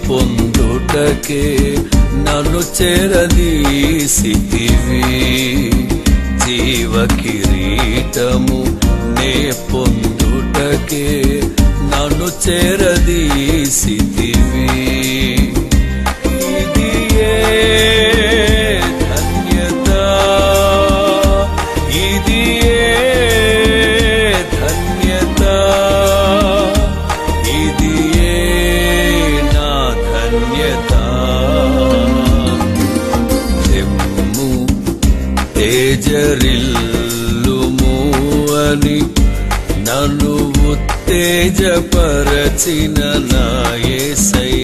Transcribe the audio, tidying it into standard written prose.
పొందుటకే నన్ను చేరదీసితివి. జీవ కిరీటము నే పొందుటకే నన్ను చేరదీసితివి. ఇది ఏ ధన్యత, ఇది ఏ ధన్యత, ఇది ఏ నా ధన్యత. తెమ్ము తేజరిల్లుము అని నన్ను ఉత్తేజపరచిన నా యేసయ్యా.